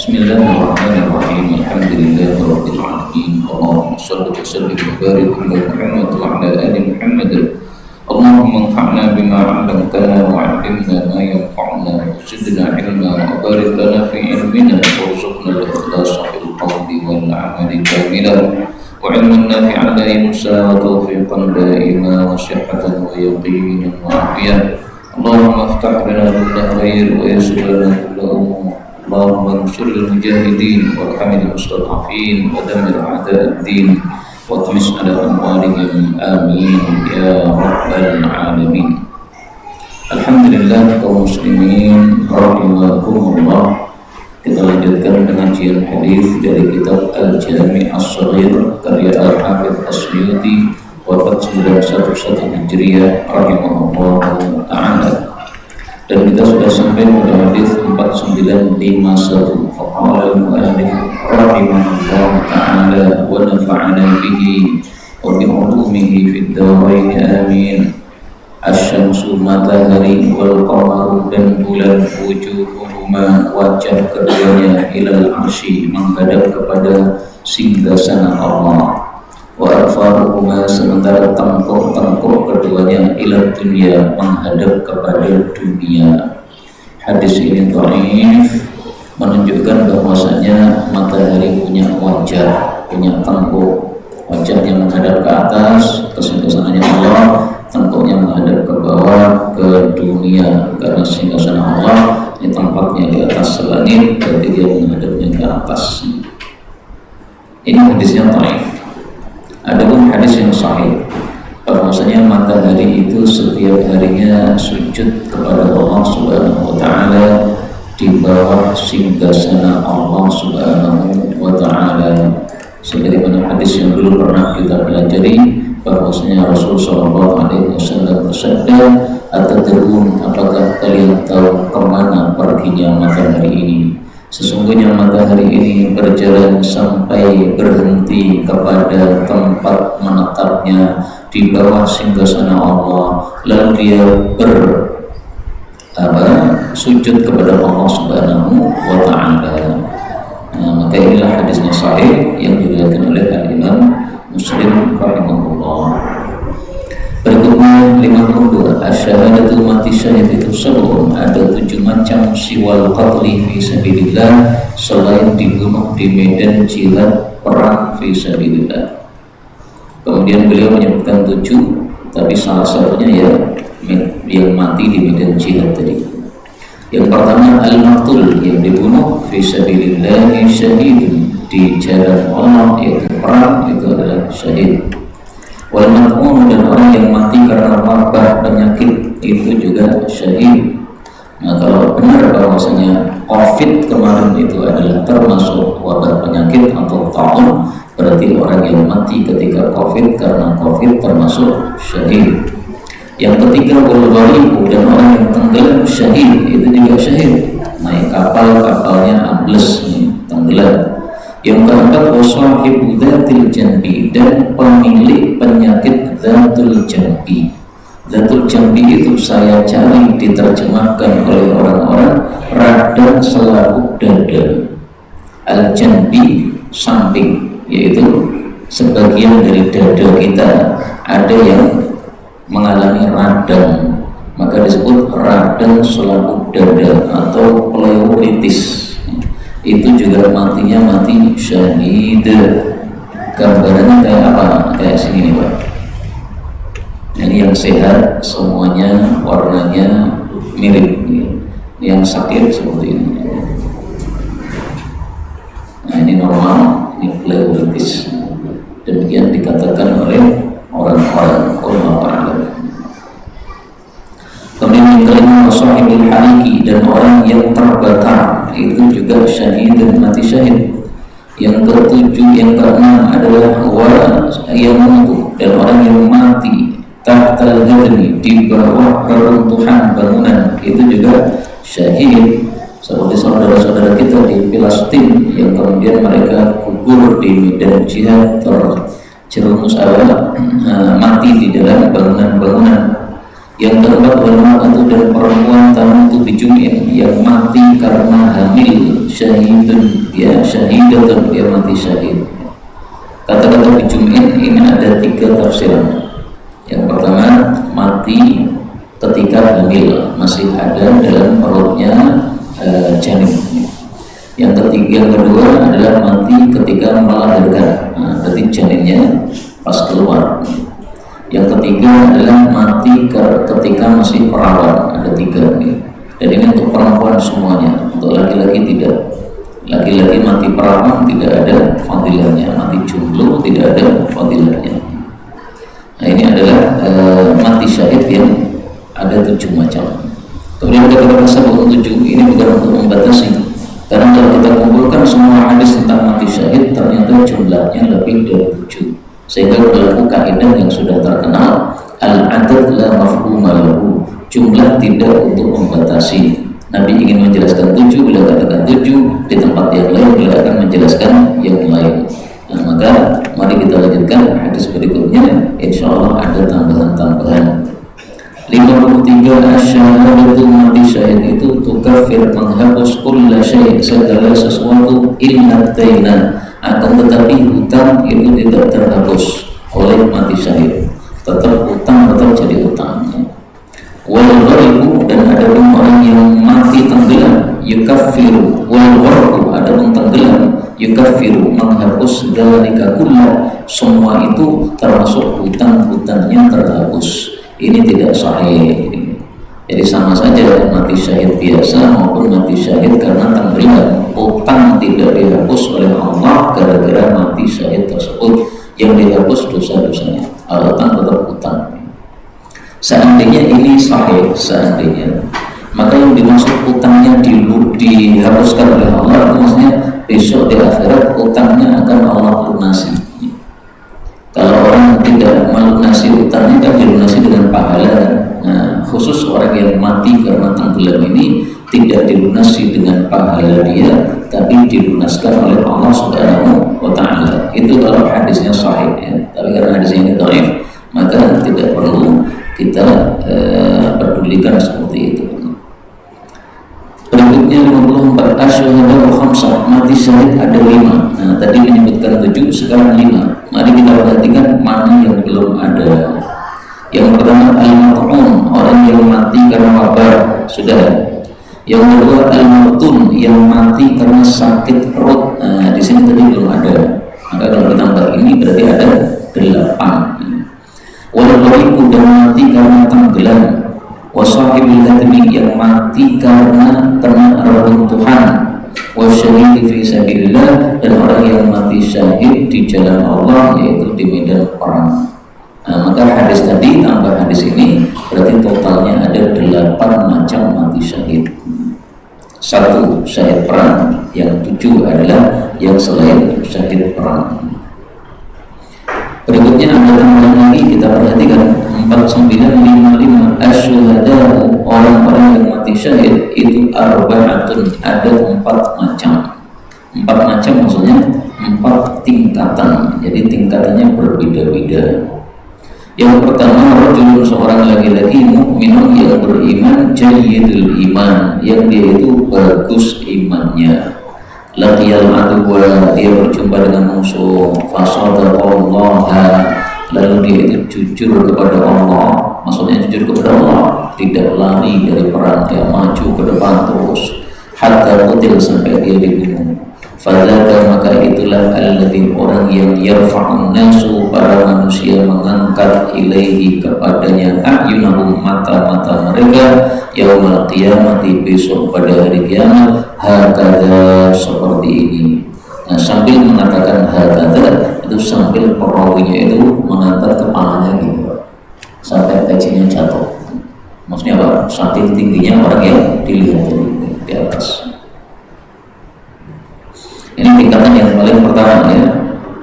Bismillahirrahmanirrahim. Alhamdulillahirabbil alamin. Allahumma shalli wa sallim wa barik ala Muhammad wa ala ali Muhammad. Allahumma anfa'na bima 'allamtana wa 'allimna ma yanfa'una wa zidna 'ilma wa barik lana fi 'ilmina warzuqna al-ikhlasa fil qawli wal 'amali kamilan wa 'ilman nafi'an la yusa wa tawfiqan daima wa sihhatan wa yaqinan wa 'afiyah. Allahumma iftah lana kulla khair wa yassir lana kulla umur. اللهم انصر المجاهدين وارحم المستضعفين ودمر اعداء الدين واطمس على اموالهم امين يا رب العالمين. Alhamdulillah kaum muslimin rahimakumullah. Kita lanjutkan pengajian hadis dari kitab Al-Jami' As-Shaghir karya Al-Hafidz As-Suyuti wafat 911 Hijriah rahimahullah ta'ala. Dan kita sudah sampai pada hadis 4951. Faqala al-mu'allif rahimahullah ta'ala wa nafa'ana bihi wa bi 'ulumihi fid dharain amin. Asy-syamsu matahari wal qamaru dan bulan wujuhuhuma wajah keduanya ilal 'arsy menghadap kepada singgasana Allah. Wa arfaruhuma sementara tangkuk-tangkuk keduanya ila dunia menghadap kepada dunia. Hadis ini dhaif, menunjukkan bahwasanya matahari punya wajah, punya tangkuk, wajahnya menghadap ke atas ke singgasananya Allah, tangkuknya menghadap ke bawah ke dunia, karena singgasana Allah ini tempatnya di atas langit, berarti dia menghadapnya ke atas. Ini hadisnya dhaif. Adapun hadis yang sahih bahwasanya matahari itu setiap harinya sujud kepada Allah Subhanahu wa taala di bawah singgasana Allah Subhanahu wa taala. Sebagaimana hadis yang dulu pernah kita pelajari bahwasanya Rasul sallallahu alaihi wasallam bersabda, "Atadrun, apakah kalian tahu kemana perginya matahari ini? Sesungguhnya matahari ini berjalan sampai berhenti kepada tempat menetapnya di bawah singgasana Allah, lalu dia sujud kepada Allah Subhanahu wa taala." Maka inilah hadisnya sahih yang diriwayatkan oleh Imam Muslim rahimahullah. Berikutnya 52. Asyhadatul mati syahid itu sabun, ada 7 macam siwal qatli fi sabilillah, selain dibunuh di medan jihad perang fi sabilillah. Kemudian beliau menyebutkan 7, tapi salah satunya ya yang mati di medan jihad tadi. Yang pertama al-maqtul, yang dibunuh fi sabilillah syahid, di jalan Allah yaitu perang, itu adalah syahid. Wal mat'un, dan orang yang mati karena wabah penyakit itu juga syahid. Nah, kalau benar bahwasanya COVID kemarin itu adalah termasuk wabah penyakit atau ta'un, berarti orang yang mati ketika COVID karena COVID termasuk syahid. Yang ketiga wal ghariqu, dan orang yang tenggelam syahid, itu juga syahid. Naik kapalnya ambles, tenggelam. Yang keempat wasahibu dzatil janbi, dan pemilik penyakit dzatul janbi. Dzatul janbi itu saya cari diterjemahkan oleh orang-orang radang selaput dada. Al janbi samping, yaitu sebagian dari dada kita ada yang mengalami radang, maka disebut radang selaput dada atau pleuritis. Itu juga matinya mati syahid. Gambarannya kayak apa? Kayak sini nih Pak. Ini yang sehat semuanya warnanya mirip, yang sakit seperti ini. Nah, ini normal, ini pleuritis. Demikian dikatakan oleh orang-orang ulama. Kemudian yang kelima wasahibul haliki, dan orang yang terbakar itu juga syahid dan mati syahid. Yang ketujuh, yang keenam adalah yamutu, dan orang yang mati tahtal hadmi, di bawah reruntuhan bangunan, itu juga syahid. Seperti saudara-saudara kita di Palestina yang kemudian mereka gugur di medan jihad, terjerumus mati di dalam bangunan-bangunan. Yang keempat wanita dan perempuan tamutu bijum'in, yang mati karena hamil syahidun, dia syahidatun, dia mati syahid. Kata-kata bijum'in ini ada 3 tafsiran. Yang pertama, mati ketika hamil, masih ada dalam perutnya janin. Yang kedua adalah mati ketika melahirkan, berarti janinnya pas keluar. Yang ketiga adalah mati ketika masih perawan, ada 3 nih. Dan ini untuk perempuan semuanya, untuk laki-laki tidak. Laki-laki mati perawan tidak ada fadilahnya, mati jomblo tidak ada fadilahnya. Nah ini adalah mati syahid yang ada 7 macam. Kemudian kata-kata sabuk 7 ini bukan untuk membatasi, karena kalau kita kumpulkan semua hadis tentang mati syahid ternyata jumlahnya lebih dari 7, sehingga berlaku kaidah yang sudah terkenal, al-adad la mafhuma lahu, jumlah tidak untuk membatasi. Nabi ingin menjelaskan 7, beliau katakan 7, di tempat yang lain beliau akan menjelaskan yang lain. Nah, maka mari kita lanjutkan hadis berikutnya, insya Allah ada tambahan-tambahan. 53 asyhadatu, mati syahid itu tukafir, menghapus kulla syai', segala sesuatu, illa daina, akan tetapi hutang itu tidak terhapus oleh mati syahid, tetap hutang tetap jadi hutangnya. Wal ghariqu, dan ada orang yang mati tenggelam, yukaffiru. Wal ghariqu, ada pun tenggelam, yukaffiru, menghapus dzalika kullah, semua itu termasuk hutang-hutangnya terhapus. Ini tidak sahih. Jadi sama saja mati syahid biasa maupun mati syahid karena tenggelam, hutang tidak dihapus oleh Allah gara-gara mati syahid tersebut. Yang dihapus dosa-dosanya, hutang tetap hutang. Seandainya ini sahih, seandainya, maka yang dimaksud utangnya dihapuskan oleh Allah itu maksudnya besok di akhirat utangnya akan Allah lunasi. Kalau orang tidak melunasi utangnya kan dilunasi dengan pahala. Nah, khusus orang yang mati karena tenggelam ini tidak dilunasi dengan pahala dia, tapi dilunaskan oleh Allah Subhanahu wa Ta'ala. Itu kalau hadisnya sahih ya. Tapi karena hadisnya ini dhaif, maka tidak perlu kita pedulikan seperti itu. Berikutnya 54 asyhadu khamsah, mati syahid ada 5. Nah, tadi menyebutkan 7, sekarang 5. Mari kita perhatikan mana yang belum ada. Yang pertama al-mat'un, orang yang mati karena wabah, sudah. Yang kedua al-mabtun, yang mati karena sakit perut. Nah, di sini tadi belum ada. Maka kalau ditambah ini berarti ada 8. Wal-ghariqu, dan mati karena tenggelam. Wasahibul hadmi, yang mati karena kena reruntuhan. Wasyahid fi sabilillah, dan orang yang mati syahid di jalan Allah, yaitu di medan perang. Nah, maka hadis tadi tambah hadis ini berarti totalnya ada 8 macam mati syahid. 1 syahid perang, yang 7 adalah yang selain syahid perang. Berikutnya ada tambahan lagi, kita perhatikan 4955 asyhadu, orang-orang yang mati syahid itu arba'atun, ada 4 macam. 4 macam maksudnya 4 tingkatan, jadi tingkatannya berbeda-beda. Yang pertama, rajulun, seorang laki-laki mukminun, yang beriman, jayyidul iman, yang dia itu bagus imannya. Laqiyal aduwa, dia berjumpa dengan musuh, fasadaqallaha, lalu dia itu jujur kepada Allah. Maksudnya jujur kepada Allah, tidak lari dari perang, dia maju ke depan terus hatta qutil, sampai dia dibunuh. Fadzaka, maka itulah alladzi, orang yang yarfa'un nasu, para manusia mengangkat ilaihi kepadanya, a'yunahum, mata-mata mereka, yaumal qiyamati, besok pada hari kiamat, hakadha, seperti ini. Nah, sambil mengatakan hakadha itu sambil perawinya itu mengangkat kepalanya gitu sampai kakinya jatuh. Maksudnya apa? Saking tingginya orang yang dilihat di atas. Ini tingkatan yang paling pertama ya.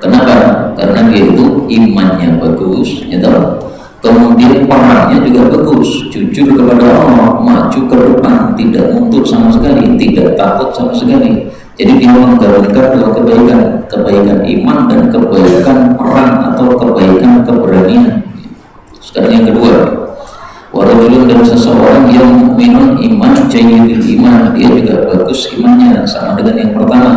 Kenapa? Karena dia itu imannya bagus, ya tahu. Kemudian perangnya juga bagus, jujur kepada Allah, maju ke depan, tidak mundur sama sekali, tidak takut sama sekali. Jadi dia menggabungkan 2 kebaikan, kebaikan iman dan kebaikan perang atau kebaikan keberanian. Sekarang yang kedua, Warajulun dan seseorang yang mukminun iman jayyidul iman, dia juga bagus imannya sama dengan yang pertama.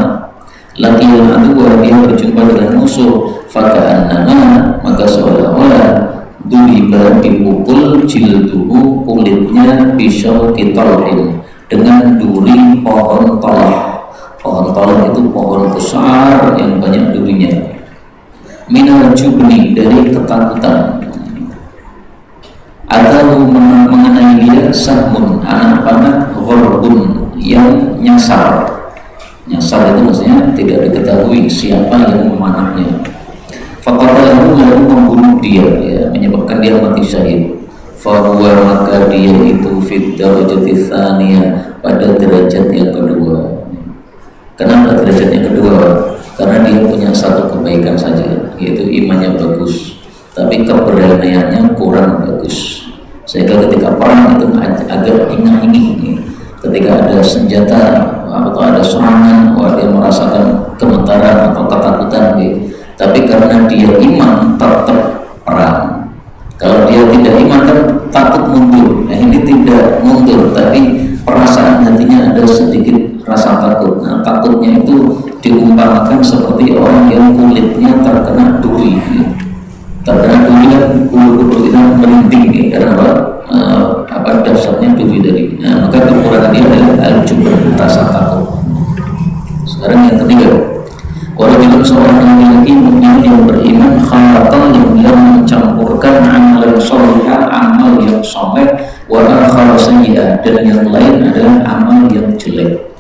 Laqiyal aduwa, dia berjumpa dengan musuh, faka'annama, maka seolah-olah duriba dipukul jilduhu, kulitnya, bisyauqi talhin, dengan duri pohon tolah. Pohon tolah itu pohon besar yang banyak durinya. Minal jubni, dari ketakutan. Atau mengenai dia sahmun, anak panah, ghorbun, yang nyasar. Nyasar itu maksudnya tidak diketahui siapa yang memanahnya. Faqatalahu, lalu membunuh dia, ya, menyebabkan dia mati syahid. Fahuwa, maka dia itu fid darajati tsaniyah, pada derajat yang kedua. Kenapa derajat yang kedua? Karena dia punya satu kebaikan saja, yaitu imannya bagus, tapi keberaniannya kurang bagus, sehingga ketika perang itu agak ingah-ingih. Ketika ada senjata atau ada serangan, dia merasakan gemetaran atau ketakutan. Tapi karena dia iman, tetap perang. Kalau dia tidak iman kan takut mundur. Ini tidak mundur, tapi perasaan hatinya ada sedikit rasa takut. Nah, takutnya itu diumpamakan seperti orang yang kulitnya terkena duri. Terkena duri kan bulu-bulu kita merinding, karena apa dasarnya duri tadi. Nah, maka kekurangan dia adalah al-jubr, rasa takut. Sekarang yang ketiga, walaupun seorang laki-laki mukmin yang beriman, khalatan, yang mencampurkan amalan solehah, amal yang soleh, wa akhar sayyi'ah, dan yang lain adalah amal yang jelek.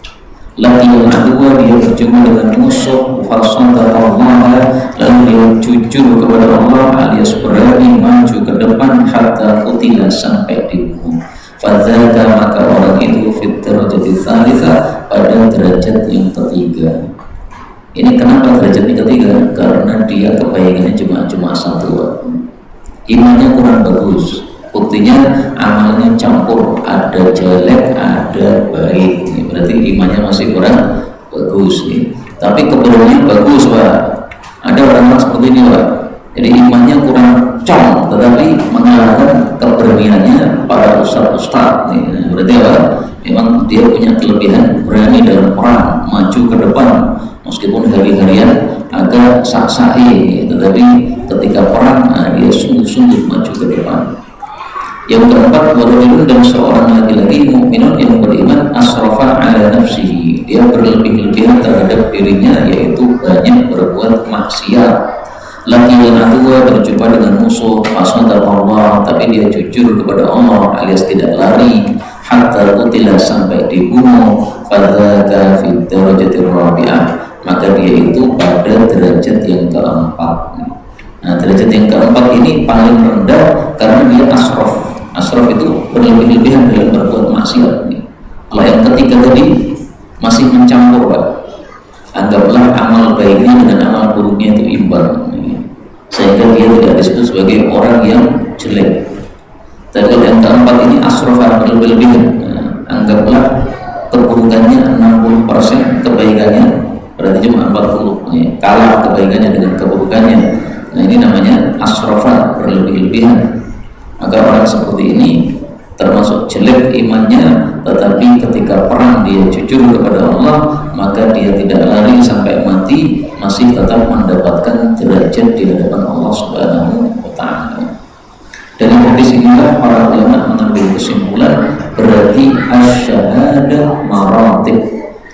Laki yang kedua, dia berjumpa dengan musuh, fasadallaha, lalu dia jujur kepada Allah alias berani maju ke depan, hatta qutila, sampai dibunuh. Fadzaka, maka orang itu fit darajati tsalitsah, pada derajat yang ketiga. Ini kenapa derajat yang ketiga? Karena dia kebaikannya cuma satu, imannya kurang bagus. Buktinya amalnya campur, ada jelek, ada baik. Berarti imannya masih kurang bagus. Tapi keberaniannya bagus, Pak. Ada orang-orang seperti ini, Pak. Jadi imannya kurang cong, tetapi mengalahkan keberaniannya para ustaz-ustaz. Berarti apa? Memang dia punya kelebihan, berani dalam perang, maju ke depan, meskipun hari-harian agak sak-sa'i, tetapi ketika perang, dia sungguh-sungguh maju ke depan. Yang keempat, warajulun, dan seorang laki-laki mukminun yang beriman, asrafa ala nafsihi, dia berlebih-lebihan terhadap dirinya, yaitu banyak berbuat maksiat. Laki yang kedua, berjumpa dengan musuh, fasadallaha, tapi dia jujur kepada Allah alias tidak lari, hatta qutila, sampai dibunuh. Fadzaka fid darajatir rabi'ah, maka dia itu pada derajat yang keempat. Nah, derajat yang keempat ini paling rendah karena dia asraf. Asraf itu berlebih-lebihan dalam berbuat maksiat. Kalau yang ketiga tadi masih mencampur, Pak. Anggaplah amal baiknya dengan amal buruknya itu imbang, sehingga dia tidak disebut sebagai orang yang jelek. Tapi kalau yang keempat ini asraf, berlebih-lebihan. Anggaplah keburukannya 60%, kebaikannya berarti cuma 40%. Kalah kebaikannya dengan keburukannya. Nah, ini namanya asrafa, berlebih-lebihan. Maka orang seperti ini termasuk jelek imannya, tetapi ketika perang dia jujur kepada Allah, maka dia tidak lari sampai mati, masih tetap mendapatkan derajat di hadapan Allah Subhanahu wa ta'ala. Dari hadis inilah para ulama mengambil kesimpulan, berarti asy-syahadah maratib.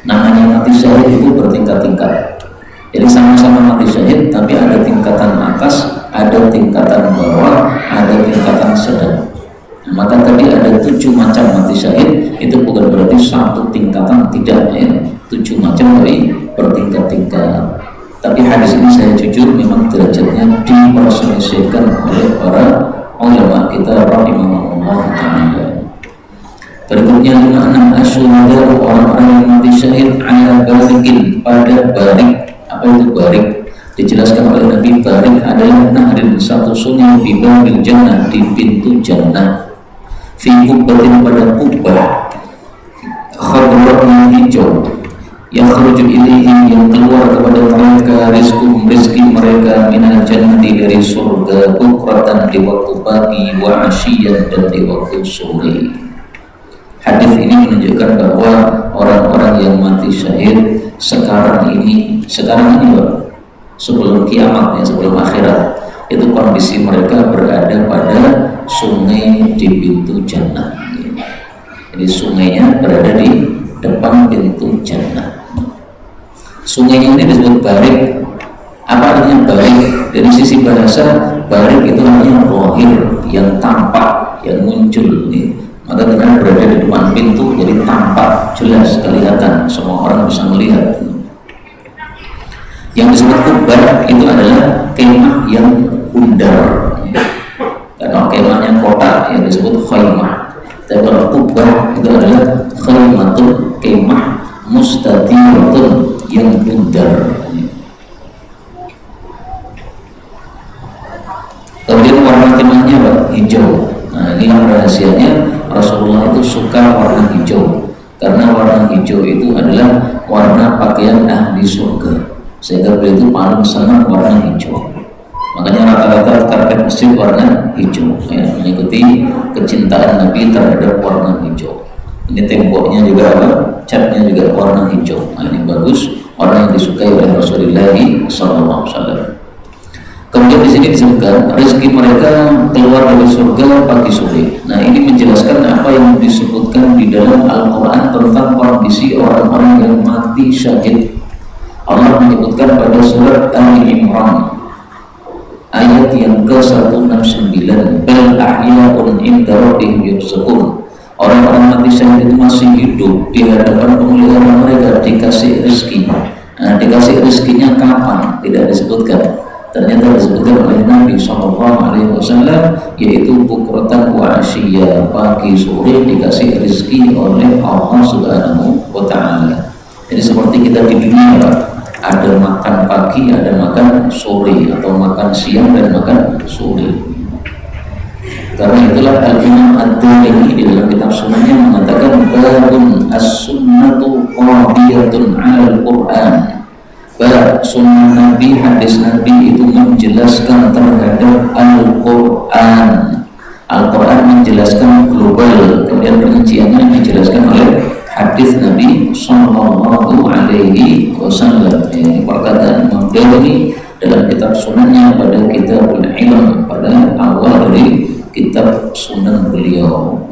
Namanya mati syahid itu bertingkat-tingkat. Jadi sama-sama mati syahid, tapi ada tingkatan atas, ada tingkatan bawah, ada tingkatan sedang. Nah, maka tadi ada 7 macam mati syahid, itu bukan berarti satu tingkatan, tidak, ya. 7 macam tapi bertingkat-tingkat. Tapi hadis ini saya jujur memang derajatnya diperselisihkan oleh para ulama kita rahimahullah ta'ala. Berikutnya 56, asyhadu orang-orang yang mati syahid ala barikin, pada barik. Apa itu barik? Dijelaskan oleh Nabi, barik adalah nahrin, satu sungai, di babil jannah, di pintu jannah, fi kubbatin, pada kubah, khadrat yang hijau, yakhruju ilaihim, yang keluar kepada mereka, rizki mereka, minal jannati, dari surga, bukratan, di waktu pagi, wa asyiyan, dan di waktu sore. Hadis ini menunjukkan bahwa orang-orang yang mati syahid sekarang ini Pak, sebelum kiamat ya, sebelum akhirat, itu kondisi mereka berada pada sungai di pintu jannah. Jadi sungainya berada di depan pintu jannah. Sungainya ini disebut barik. Apa artinya barik? Dari sisi bahasa, barik itu artinya rohir, yang tampak, yang muncul nih. Maka karena berada di depan pintu, jadi tampak, jelas, kelihatan, semua orang bisa melihat. Yang disebut kubar itu adalah kemah yang bundar. Karena kemahnya kotak yang disebut khaymah. Tapi kalau kubar itu adalah khaymatun, kemah mustadiratun, yang bundar. Kemudian warna kemahnya Pak, hijau. Nah, ini yang rahasianya, Rasulullah itu suka warna hijau, karena warna hijau itu adalah warna pakaian ahli surga, sehingga beliau itu paling senang warna hijau. Makanya rata-rata karpet masjid warna hijau ya, mengikuti kecintaan Nabi terhadap warna hijau. Ini temboknya juga apa? Catnya juga warna hijau. Nah, ini bagus, warna yang disukai oleh Rasulullah SAW. Kemudian di sini disebutkan rezeki mereka keluar dari surga pagi sore. Nah, ini menjelaskan apa yang disebutkan di dalam Al-Quran tentang kondisi orang-orang yang mati syahid. Allah menyebutkan pada surat Ali Imran ayat yang ke-169, bal ahya'un inda rabbihim yurzaqun. Orang-orang mati syahid itu masih hidup di hadapan pemelihara mereka, dikasih rezeki. Nah, dikasih rezekinya kapan? Tidak disebutkan. Ternyata disebutkan oleh Nabi SAW, yaitu bukratan wa asyiya, pagi sore dikasih rezeki oleh Allah Subhanahu wa Ta'ala. Jadi seperti kita di dunia Pak, ada makan pagi, ada makan sore, atau makan siang dan makan sore. Karena itulah Al-Imam Ad-Darimi di dalam kitab Sunannya mengatakan, babun as-sunnatu qadiyatun 'alal Qur'an. Bab sunnah Nabi, hadis Nabi itu menjelaskan terhadap Al-Quran. Al-Quran menjelaskan global, kemudian perinciannya dijelaskan oleh hadis Nabi Sallallahu Alaihi Wasallam. Ini perkataan Imam Darimi dalam kitab Sunannya pada Kitabul Ilm, pada awal dari kitab Sunan beliau.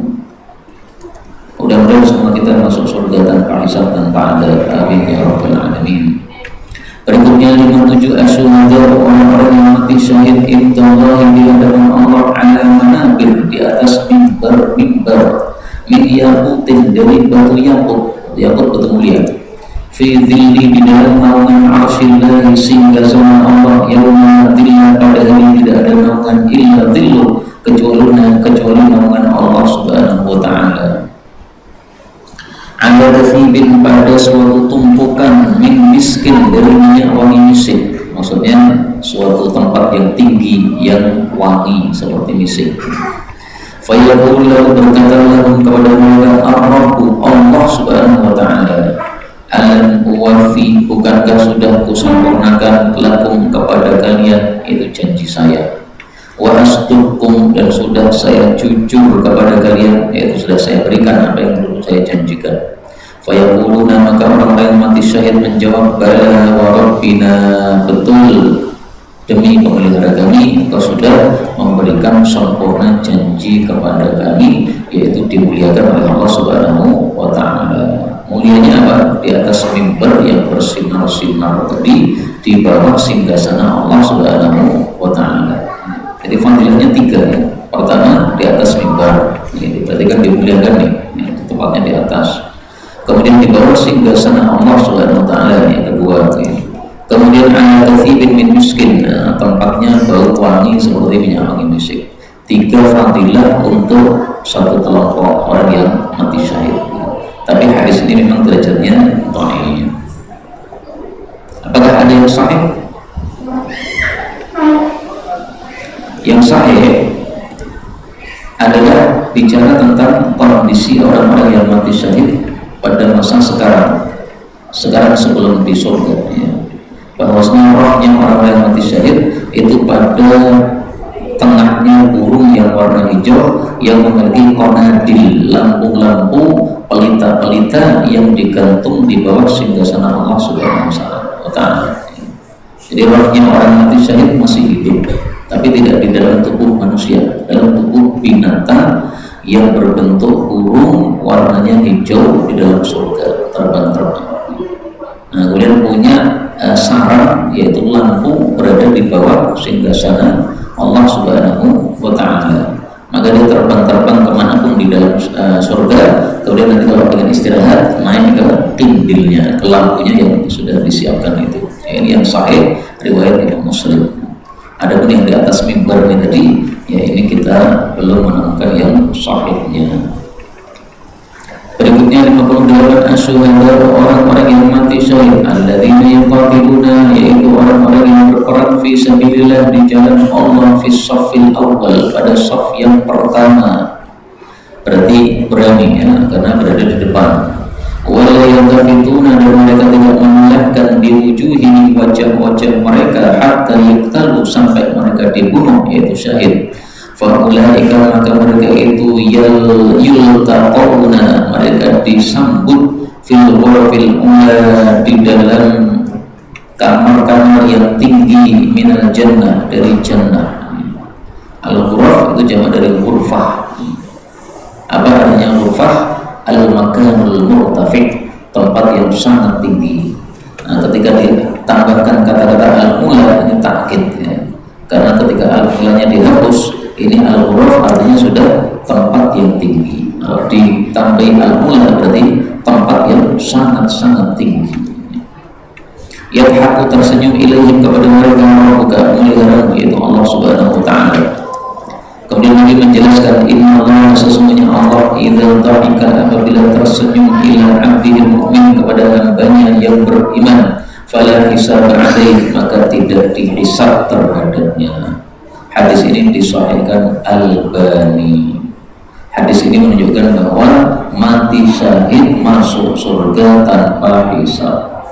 Mudah-mudahan semua kita masuk surga tanpa hisab, tanpa adab. Amin ya rabbal alamin. Berikutnya 57, asyhadu orang-orang yang mati syahid indallahi, di hadapan Allah, ala manabir, di atas mimbar min yaqutin, dari batu yakut batu mulia, fi dhilli, di dalam naungan arsyillahi, sehingga sama Allah, yauma dhilla, pada hari tidak ada naungan illa dhillu, kecuali naungan Allah Subhanahu wa Ta'ala. Ada dasibin, pada suatu tumpukan min miskin, dari minyak wangi misik. Maksudnya suatu tempat yang tinggi, yang wangi seperti misik. Fayaqul, berkata lahum kepada mereka, ar-Rabbu, Allah Subhanahu wa Ta'ala, alam uwafi, bukankah sudah kusempurnakan lakum, kepada kalian, itu janji saya, wa asdukum, dan sudah saya jujur kepada kalian, yaitu sudah saya berikan apa yang dulu saya janjikan. Fayaquluna, maka orang-orang yang mati syahid menjawab, bala wa rabbina, betul demi pemelihara kami, engkau sudah memberikan sempurna janji kepada kami, yaitu dimuliakan oleh Allah Subhanahu wa Ta'ala. Mulianya apa? Di atas mimbar yang bersinar-sinar tadi, di bawah singgasana Allah Subhanahu wa Ta'ala. Jadi fadilahnya 3 ya. Pertama, di atas mimbar, ini berarti kan dimuliakan nih, tempatnya di atas. Kemudian di bawah singgasana Allah Subhanahu wa Ta'ala, yang kedua ya. Kemudian ala kathibin min miskin, tempatnya bau wangi seperti minyak wangi misik. 3 fadilah untuk satu kelompok orang yang mati syahid. Tapi hadis ini memang derajatnya dhaif. Apakah ada yang sahih? Yang sahih adalah bicara tentang kondisi orang-orang yang mati syahid pada masa sekarang. sekarang sebelum di surga ya. Bahwasanya rohnya orang yang mati syahid itu pada tengahnya burung yang warna hijau yang memiliki konadil, lampu-lampu pelita-pelita yang digantung di bawah singgasana Allah Subhanahu wa Ta'ala. Jadi rohnya orang mati syahid masih hidup, tapi tidak di dalam tubuh manusia, dalam tubuh binatang yang berbentuk burung warnanya hijau di dalam surga, terbang-terbang. Nah, kemudian punya sarang, yaitu lampu berada di bawah singgasana Allah Subhanahu wa Ta'ala. Maka dia terbang-terbang kemanapun di dalam surga. Kemudian nanti kalau ingin istirahat, naik ke tindilnya, ke lampunya yang sudah disiapkan itu. Ini yang sahih riwayat Imam Muslim. Adapun yang di atas mimbar ini tadi, ya ini kita belum menemukan yang sahihnya. Berikutnya 58 asyhadu orang-orang yang mati syahid alladzina yuqatiluna, yaitu orang-orang yang berperang fi sabilillah di jalan Allah fi shaffil awal, pada shaf yang pertama. Berarti berani ya, karena berada di depan. Wala yantafituna, dan mereka tidak menolehkan di wujuhi wajah-wajah mereka hatta yaktalu, sampai mereka dibunuh, yaitu syahid. Fa'ulaika, maka mereka itu yultaqawna, mereka disambut fil ghurafil ula, di dalam kamar-kamar yang tinggi minal jannah, dari jannah. Al-ghuraf itu jamak dari ghurfah. Apa artinya ghurfah? Al-makanul murtafiq, tempat yang sangat tinggi. Nah, ketika ditambahkan kata-kata al-ula, ini takkid ya. Karena ketika al-ulanya dihapus, ini al-ghuraf artinya sudah tempat yang tinggi. Kalau ditambahi al-ula berarti tempat yang sangat-sangat tinggi. Yadhaku, tersenyum ilaihim, kepada mereka buka melihara, yaitu Allah Subhanahu wa Ta'ala. Kemudian Nabi menjelaskan, inna Allah, sesungguhnya Allah idza dhahika, apabila tersenyum ila abdihil mu'min, kepada hambanya yang beriman, fala hisab alaih, maka tidak dihisab terhadapnya. Hadis ini disahihkan Al-Albani. Hadis ini menunjukkan bahwa mati syahid masuk surga tanpa hisab.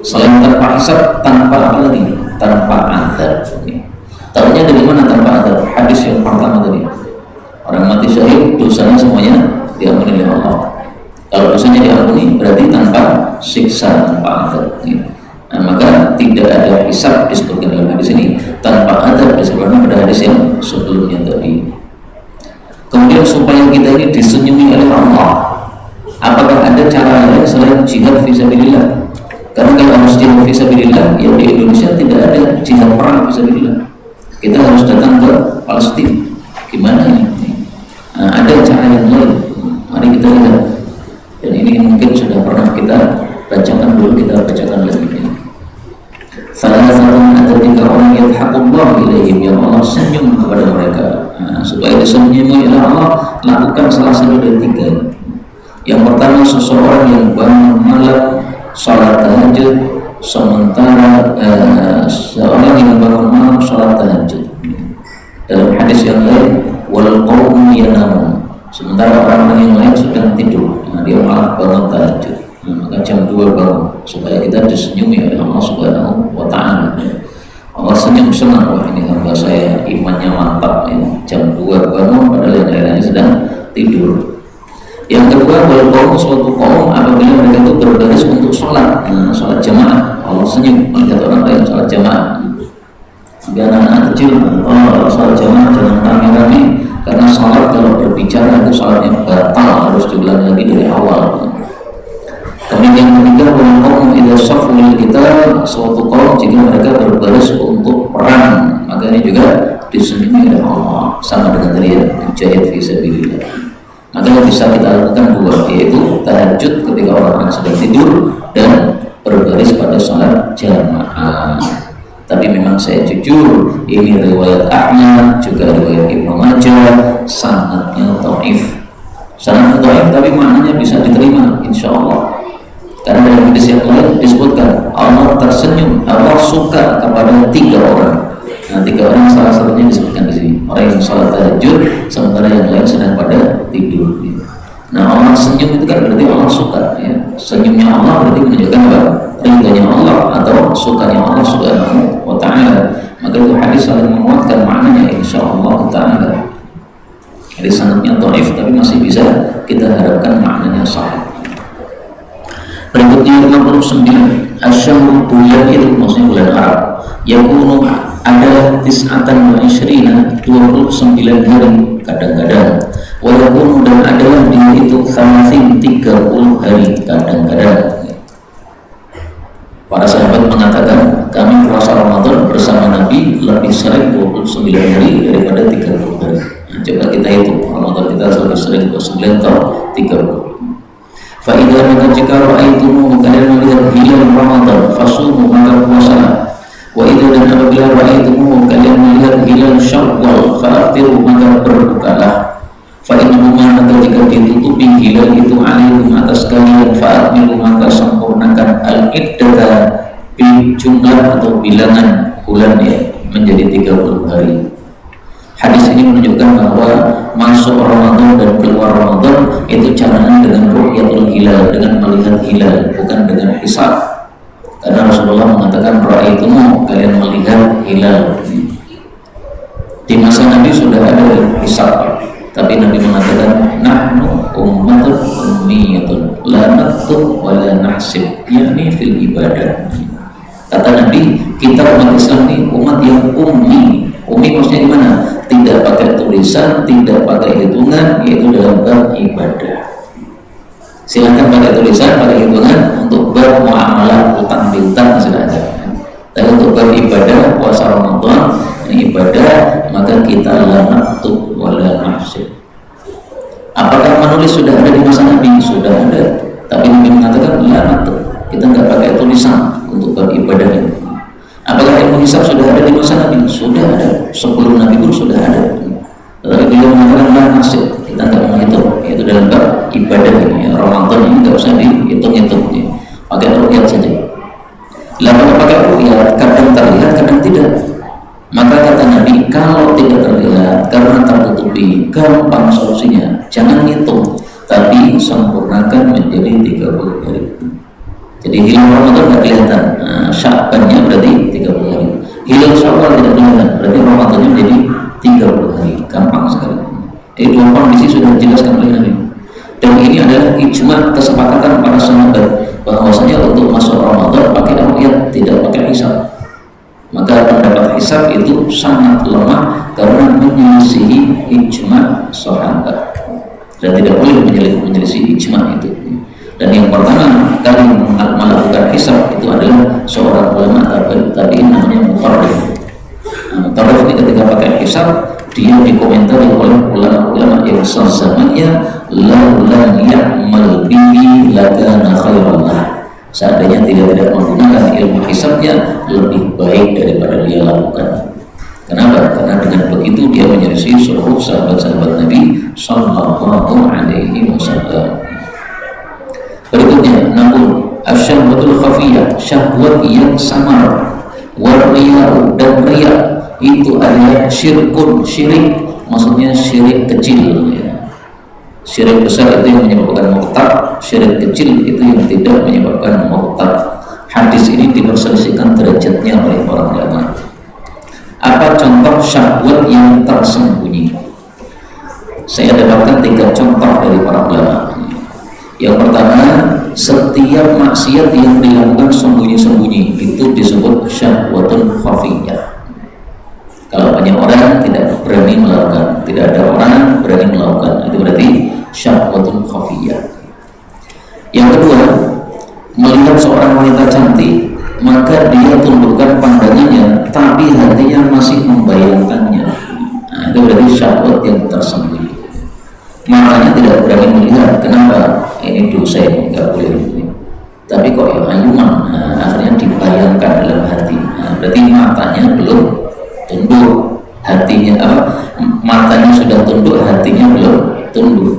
Selain tanpa hisab, tanpa apa lagi? Tanpa azab. Tahunya dari mana tanpa azab? Hadis yang pertama tadi. Orang mati syahid dosanya semuanya diampuni oleh Allah. Kalau dosanya diampuni berarti tanpa siksa, tanpa azab. Nah, maka tidak ada hisab disebutkan dalam hadis ini, tanpa azab disebutkan pada hadis yang sebelumnya tadi. Kemudian supaya kita ini disenyumi oleh Allah, apakah ada cara lain selain jihad fisabilillah? Karena kalau harus jihad fisabilillah, ya di Indonesia tidak ada jihad perang fisabilillah. Kita harus datang ke Palestina. Gimana ini? Nah, ada cara yang lain. Mari kita lihat. Dan ini mungkin sudah pernah kita bacakan dulu, kita bacakan lagi. Salah satu ada 3 orang yang haqqullah ilaihim, yang Allah senyum kepada mereka. Nah, supaya disenyumi oleh Allah, lakukan salah satu dari 3. Yang pertama, seseorang yang bangun malam salat tahajud, sementara seorang yang bangun malam salat tahajud. Dalam hadis yang lain, wal qaumu yanamun, sementara orang-orang yang lain sedang tidur. Nah, dia malah bangun tahajud. Nah, maka jam 2 bangun supaya kita disenyumi oleh Allah Subhanahu wa Ta'ala. Allah senyum, senang, wah ini hamba saya imannya mantap ya. Jam 2 bangun padahal yang lain-lainnya sedang tidur. Yang kedua, wal qaum, suatu kaum apabila mereka itu berbaris untuk sholat, nah, sholat jamaah, Allah senyum melihat orang lain sholat jamaah. Biar anak kecil, kalau sholat jamaah jangan rame-rame, karena sholat kalau berbicara itu sholatnya batal, harus diulang lagi dari awal. Kemudian yang ketiga, wal qaum idza shaffu lil qital, suatu kaum jika mereka berbaris untuk perang, maka ini juga disenyumi oleh Allah, sama dengan tadi ya, mujahid fisabilillah. Maka yang bisa kita lakukan 2, yaitu tahajud ketika orang-orang sedang tidur dan berbaris pada sholat jamaah. Tapi memang saya jujur, ini riwayat Ahmad, juga riwayat Ibnu Majah, sanadnya dhaif. Sanadnya dhaif tapi maknanya bisa diterima insya Allah. Karena dalam hadis yang lain disebutkan Allah tersenyum, Allah suka kepada 3 orang. Nah, 3 orang salah satunya disebutkan di sini. Orang yang sholat tahajud, sementara yang lain sedang pada tidur. Nah, Allah senyum itu kan berarti Allah suka, ya. senyumnya Allah berarti menunjukkan apa? Ridhonya Allah atau sukanya Allah Subhanahu wa ta'ala. Maka itu hadis saling menguatkan maknanya insyaallah ta'ala. Hadis sanadnya dhaif tapi masih bisa kita harapkan maknanya sahih. Berikutnya 59, asyhuru bulan itu maksudnya bulan Arab. Yakunu adalah tis'atan wa isyrina, 29 hari kadang-kadang. Wa yakunu dan adalah dia itu 30 hari kadang-kadang. Para sahabat mengatakan kami puasa Ramadan bersama Nabi lebih sering 29 hari daripada 30 hari. Nah, coba kita hitung Ramadan kita lebih sering 29 atau 30. Faidah maka jika ra'aitumu kalian melihat hilal Ramadan fasumu maka puasalah. Wa idza dan apabila ra'aitumu kalian melihat hilal Syawal fa'aftiru maka berbukalah. Fa innahu maka jika ditutupi hilal itu alaikum atas kalian fa'atmilu maka sempurnakan al-iddata bi jumlah atau bilangan bulan ya menjadi 30 hari. Hadis ini menunjukkan bahwa masuk Ramadan dan keluar Ramadan itu caranya dengan ru'yatul hilal, dengan melihat hilal, bukan dengan hisab. Karena Rasulullah mengatakan ra'aitumu, kalian melihat hilal. Di masa Nabi sudah ada hisab, tapi Nabi mengatakan nahnu ummatun ummiyatun la naktub wa la nahsib, yakni fil ibadah. Kata Nabi, kita umat Islam ini umat yang ummi. Ummi maksudnya gimana? Tidak pakai tulisan, tidak pakai hitungan, yaitu dalam bab ibadah. Silakan pakai tulisan, pakai hitungan untuk bab muamalah utang piutang silakan. Tapi untuk bab ibadah, puasa Ramadan, ini ibadah, maka kita la naktub wa la nahsib. Apakah menulis sudah ada di masa Nabi? Sudah ada. Tapi Nabi mengatakan la naktub. Kita nggak pakai tulisan untuk bab ibadah ini. Apakah ilmu hisab sudah ada di masa Nabi? Sudah ada. Sebelum Nabi pun sudah ada. Tetapi beliau mengatakan lah nasib, kita nggak menghitung. Itu dalam bab ibadah ini. Ya, Ramadan ini nggak usah dihitung-hitung. Ya. Pakai ruqyah saja. Lalu pakai ruqyah, kadang terlihat, kadang tidak. Maka kata Nabi, kalau tidak terlihat karena tertutupi, gampang solusinya. Jangan hitung, tapi sempurnakan menjadi 30 hari. Jadi hilal Ramadan tidak kelihatan, Sya'bannya berarti 30 hari. Hilal Syawal tidak kelihatan, berarti Ramadannya menjadi 30 hari. Gampang sekali. Dua kondisi sudah dijelaskan oleh Nabi. Dan ini adalah ijma kesepakatan para sahabat bahwasanya untuk masuk Ramadan pakai ruqyah, tidak pakai hisab. Maka pendapat hisab itu sangat lemah karena menyelisihi ijma sahabat dan tidak boleh menyelisih ijma itu. Dan yang pertama kali melakukan hisab itu adalah seorang ulama tabi'in namanya Mutarrif. Mutarrif ini ketika pakai hisab dia dikomentari oleh ulama-ulama yang sezamannya, laulan ya'mal bihi lakana khairallah. Seandainya tidak menggunakan ilmu hisabnya lebih baik daripada dia lakukan. Kenapa? Karena dengan begitu dia menyelisih seluruh sahabat-sahabat Nabi Sallallahu Alaihi Wasallam. Berikutnya, namun asyahwatul khafiyah, syahwat yang samar, wariyah dan riya itu adalah syirkun, syirik, maksudnya syirik kecil. Ya. Syirik besar itu yang menyebabkan murtad, syirik kecil itu yang tidak menyebabkan murtad. Hadis ini diperselisihkan derajatnya oleh para ulama. Apa contoh syahwat yang tersembunyi? Saya dapatkan 3 contoh dari para ulama. Yang pertama, setiap maksiat yang dilakukan sembunyi-sembunyi itu disebut syahwatun khafiyah. Kalau banyak orang tidak berani melakukan, tidak ada orang berani melakukan, itu berarti syahwatun khafiyah. Yang kedua, melihat seorang wanita cantik, maka dia tundukkan pandangannya, tapi hatinya masih membayangkannya. Nah, itu berarti syahwat yang tersembunyi. Matanya tidak berani melihat, kenapa? Ini dosa ini nggak boleh ini. Tapi kok ya ayuman, akhirnya dibayangkan dalam hati. Berarti matanya belum tunduk, hatinya matanya sudah tunduk, hatinya belum tunduk.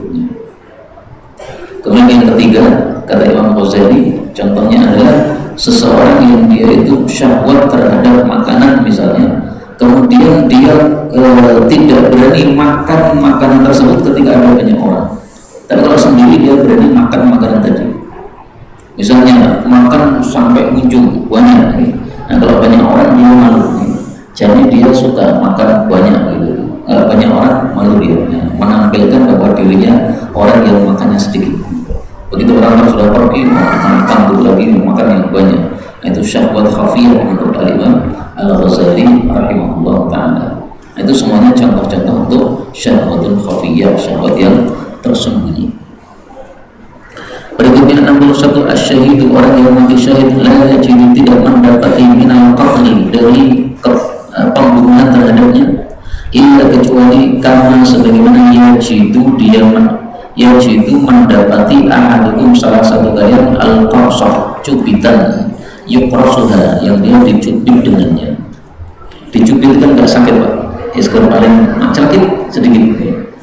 Kemudian yang ketiga, kata Imam Ghazali, contohnya adalah seseorang yang dia itu syahwat terhadap makanan misalnya, kemudian dia tidak berani makan makanan tersebut ketika ada banyak orang. Tapi kalau sendiri dia berani makan makanan tadi. Misalnya makan sampai ujung banyak, nah kalau banyak orang dia malu, jadi dia suka makan banyak gitu. Banyak orang malu dia, menampilkan bahwa dirinya orang yang makannya sedikit. Begitu orang sudah pergi, makan lagi makan yang banyak. Nah, itu syahwat khafiyah menurut Al-Imam Al-Ghazali rahimahullah ta'ala. Nah, itu semuanya contoh-contoh untuk syahwatun khafiyah, syahwat yang tersembunyi. Berikutnya 61, asy-syahidu, orang yang mati syahid la yajidu, tidak mendapati minal qatli, dari pembunuhan terhadapnya, illa kecuali karena sebagaimana yajidu, yajidu mendapati ahadukum, salah satu kalian, al-qarsah, cubitan, yuqrasuha, yang dia dicubit dengannya. Dicubit kan gak sakit Pak, sekarang paling sakit sedikit.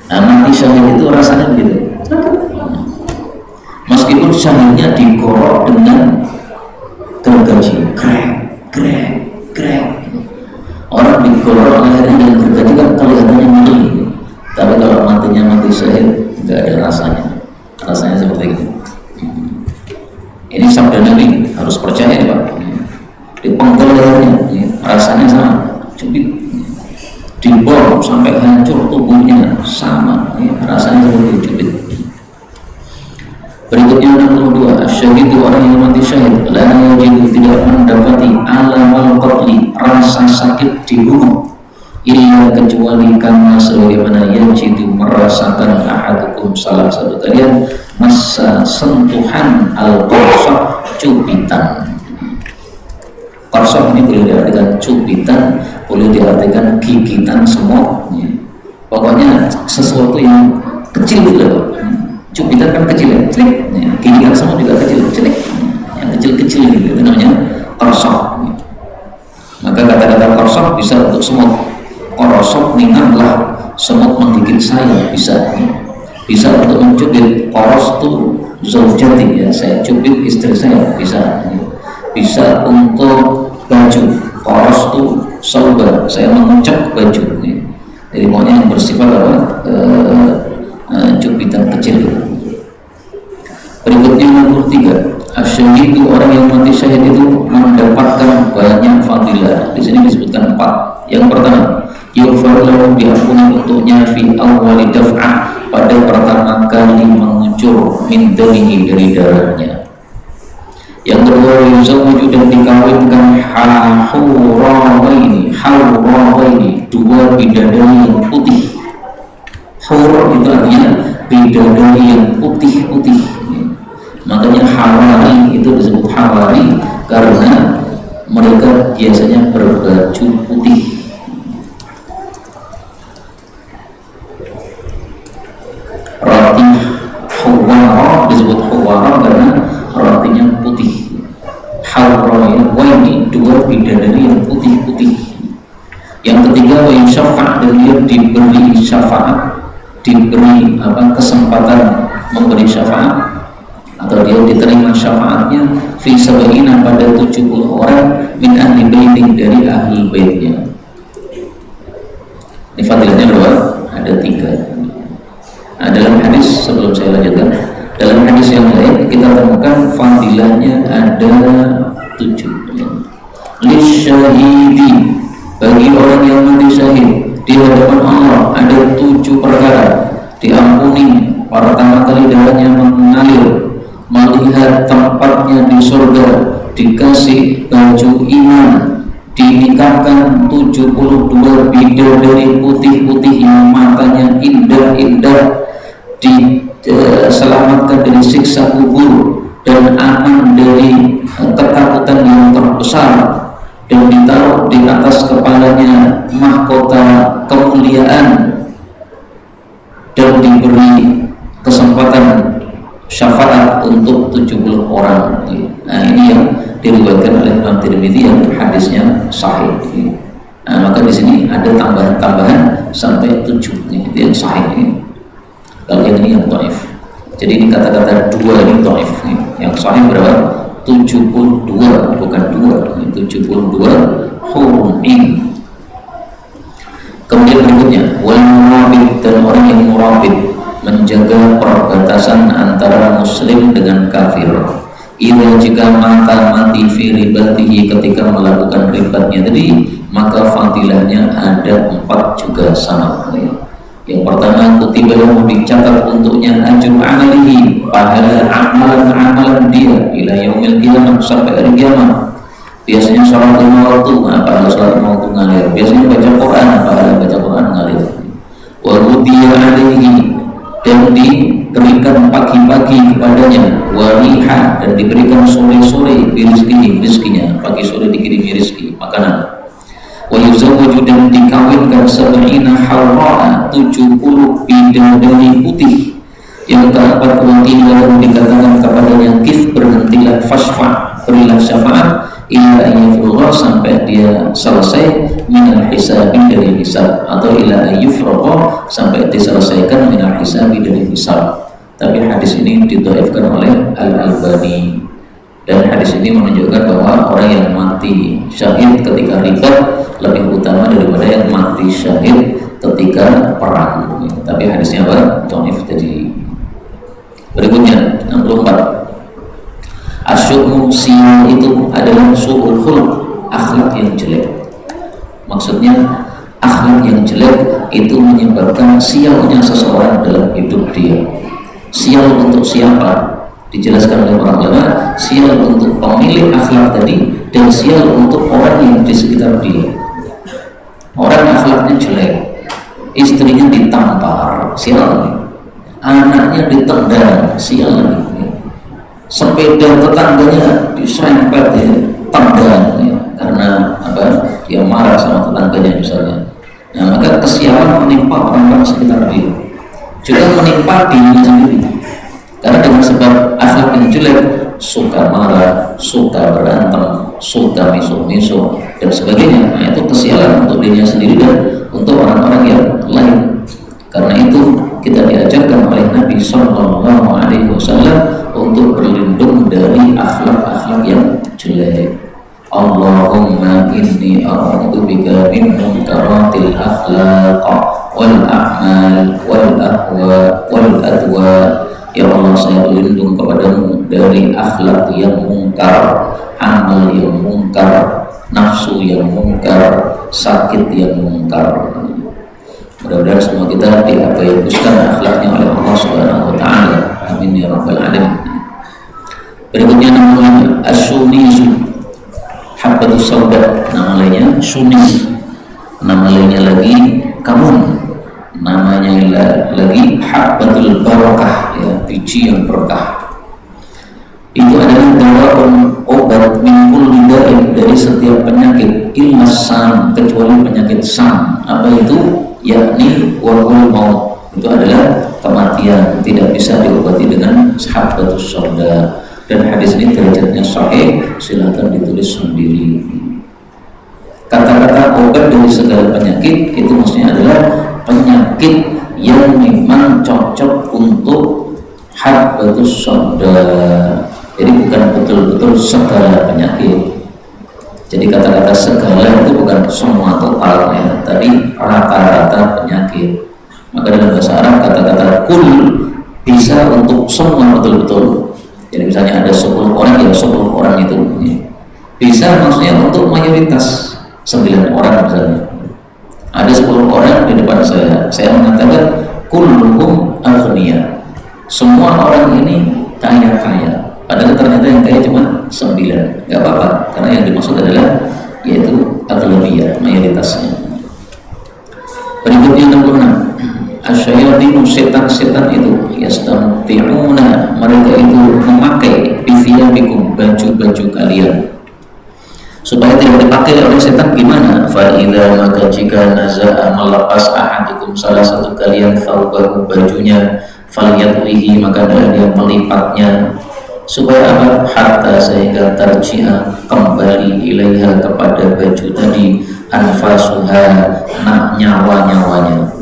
Nah, mati syahid itu rasanya begitu, sakit. Meskipun syahidnya digorok dengan gergaji, grek. Orang digorok lehernya dengan gergaji kan kelihatannya nyeri. Tapi kalau matinya mati syahid, nggak ada rasanya seperti itu. Ini sabda Nabi, harus percaya ya Pak. Dipenggal lehernya, rasanya sama, cubit. Dibor sampai hancur tubuhnya, sama, rasanya seperti cubit. Berikutnya 62, asy-syahidu, orang yang mati syahid la yajidu, tidak mendapati alamal qatli, rasa sakit dibunuh, illa kecuali karena sebagaimana yajidu, merasakan ahadukum, salah satu kalian, masa sentuhan al-qarsah, cubitan. Qarsah ini boleh diartikan cubitan, boleh diartikan gigitan semut, pokoknya sesuatu yang kecil gitu. Cubitan kan kecil ya, celik. Gigitan semua juga kecil, celik. Yang kecil-kecil gitu, itu namanya qarsah. Maka kata-kata qarsah bisa untuk semut. Qarasat ninganlah, semut menggigit saya, bisa. Bisa untuk mencubit, qarastu zaujati, ya, saya cubit istri saya, bisa. Bisa untuk baju, qarastu sauba, saya mengucap baju. Jadi pokoknya yang bersifat apa? Cubitan kecil. Berikutnya 63, asy-syahidu, orang yang mati syahid itu mendapatkan banyak fadilah. Di sini disebutkan 4. Yang pertama, yughfar lahu, diampuni untuknya fi awwali daf'ah, pada pertama kali mengucur, min damihi, dari darahnya. Yang kedua, yuzawwaju, dan dikawinkan hawrawaini, dua bidadari yang putih. Hur itu artinya bidadari yang putih-putih. Makanya hawari itu disebut hawari karena mereka biasanya berbaju putih. Roti hawara disebut hawara karena rotinya putih. Hawrawaini, dua bidadari yang putih-putih. Yang ketiga, wa yusaffa', dan dia diberi syafaat, diberi kesempatan memberi syafaat, atau dia diterima syafaatnya fi sab'ina, pada 70 orang, min ahli baiti, dari ahli baitnya. Ini fadilahnya berapa? Ada 3. Nah, dalam hadis, sebelum saya lanjutkan, dalam hadis yang lain kita temukan fadilahnya ada 7. Lisyahidi, bagi orang yang mati syahid di hadapan Allah ada 7 perkara: diampuni, pertama kali darahnya mengalir, melihat tempatnya di surga, dikasih baju iman, dinikahkan 72 bidadari putih-putih yang matanya indah-indah, diselamatkan dari siksa kubur dan aman dari ketakutan yang terbesar, dan ditaruh di atas kepalanya mahkota kemuliaan, dan diberi kesempatan syafaat untuk 70 orang. Nah, ini yang diriwayatkan oleh Imam Tirmidzi yang hadisnya sahih. Nah, maka di sini ada tambahan sampai 7, itu yang sahih. Kalau yang ini yang dhaif. Jadi ini kata-kata 2 ini dhaif. Yang sahih berapa? 72, bukan 2. 72 hurun in. Kemudian berikutnya, wal murabit, dan orang yang murabit, menjaga perbatasan antara muslim dengan kafir. jika mata mati fi ribatihi ketika melakukan ribatnya tadi, maka fadilahnya ada 4 juga sama. Yang pertama, kutiba lahu dicatat untuknya ajru amalihi, pahala amalan-amalan dia ila yaumil qiyamah, sampai hari kiamat. Biasanya sholat 5 waktu, pahala sholat 5 waktu ngalir. Biasanya baca Quran, pahala baca Quran ngalir. Wa rudiya alaihi, dan diberikan pagi-pagi kepadanya, wariha, dan diberikan sore-sore rizkinya, pagi sore dikirimi rizki makanan. Wa yuzawwaju, dan dikawinkan 70 hawra'a, 70 bidadari putih. Yang ke-40 dan dikatakan kepadanya, kif, berhentilah, fasfa, berilah syafaat, ila ayyufrugha, sampai dia selesai, minal hisabi, dari hisab, atau ila ayyufrugha, sampai diselesaikan, minal hisabi, dari hisab. Tapi hadis ini didhaifkan oleh Al-Albani, dan hadis ini menunjukkan bahwa orang yang mati syahid ketika ribat lebih utama daripada yang mati syahid ketika perang. Tapi hadisnya apa? Dhaif tadi. Berikutnya 64. Asyu'mu, sial itu adalah su'ul khuluq, akhlak yang jelek. Maksudnya akhlak yang jelek itu menyebabkan sialnya seseorang dalam hidup dia. Sial untuk siapa? Dijelaskan oleh para ulama, sial untuk pemilik akhlak tadi, dan sial untuk orang yang di sekitar dia. Orang akhlaknya jelek, istrinya ditampar, sial. Anaknya ditendang, sial. Sepeda tetangganya diserempet, ya, tendang, ya, karena apa? Dia marah sama tetangganya misalnya. Nah, maka kesialan menimpa orang-orang sekitar dia, juga menimpa dirinya sendiri. Karena dengan sebab akhlak yang jelek, suka marah, suka berantem, suka miso-miso, dan sebagainya. Nah, itu kesialan untuk dirinya sendiri dan untuk orang-orang yang lain. Karena itu kita diajarkan oleh Nabi Sallallahu Alaihi Wasallam untuk berlindung dari akhlak-akhlak yang jelek. Allahumma inni a'udzubika min munkaratil akhlaq wal a'mal wal ahwa wal adwa. Ya Allah, saya berlindung kepadamu dari akhlak yang mungkar, amal yang mungkar, nafsu yang mungkar, sakit yang mungkar. Mudah-mudahan semua kita diabaikan akhlaknya oleh Allah Subhanahu wa Ta'ala. Amin ya rabbal alamin. Berikutnya namanya as-suniz, habbatus sauda, nama lainnya suniz, nama lainnya lagi kamun, namanya lagi habbatul barakah, ya, biji yang berkah. Itu adalah dawaun, obat, min kulli da'in, dari setiap penyakit, illa sam, kecuali penyakit sam. Apa itu? Yakni wahul maut, itu adalah kematian, tidak bisa diobati dengan habbatus sauda. Dan hadis ini derajatnya sahih, silakan ditulis sendiri. Kata-kata obat dari segala penyakit itu maksudnya adalah penyakit yang memang cocok untuk habbatus sauda. Jadi bukan betul-betul segala penyakit. Jadi kata-kata segala itu bukan semua total, ya, tadi rata-rata penyakit. Maka dalam bahasa Arab kata-kata kul bisa untuk semua betul-betul. Jadi misalnya ada 10 orang, ya 10 orang itu, ya. Bisa maksudnya untuk mayoritas 9 orang misalnya. Ada 10 orang di depan saya mengatakan kulluhum aghniya, semua orang ini kaya-kaya. Padahal ternyata yang kaya cuma 9, nggak apa-apa, karena yang dimaksud adalah yaitu aghlabiyah, mayoritasnya. Berikutnya 66. Asyayatinu, setan-setan itu, yastamti'una, mereka itu memakai bifiyabikum, baju-baju kalian, supaya tidak dipakai oleh setan. Gimana? Fa'idha, maka jika naza'a, melepas ahadukum, salah satu kalian, thawbahu, bajunya, falyatwihi, maka dia melipatnya. Supaya apa? Hatta, sehingga tarji'a, kembali ilaiha, kepada baju tadi, anfasuha, nyawa-nyawanya.